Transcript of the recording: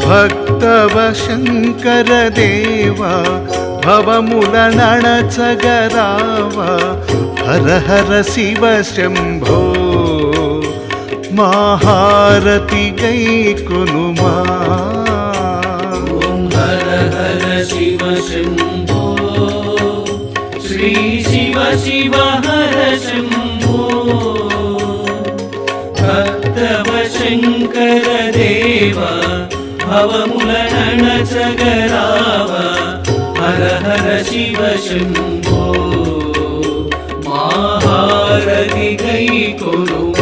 భక్తవ శంకర దేవా భవములనణచగరావా హర హర శివ శంభో మహారతి గై కొనుమా. ఓం హర హర శివ శంభో శ్రీ శివ శివ హర శంభో భక్తవ శంకర దేవా భవములనణచగరావా హర హర శివ శంభో మహారతి గై కొనుమా.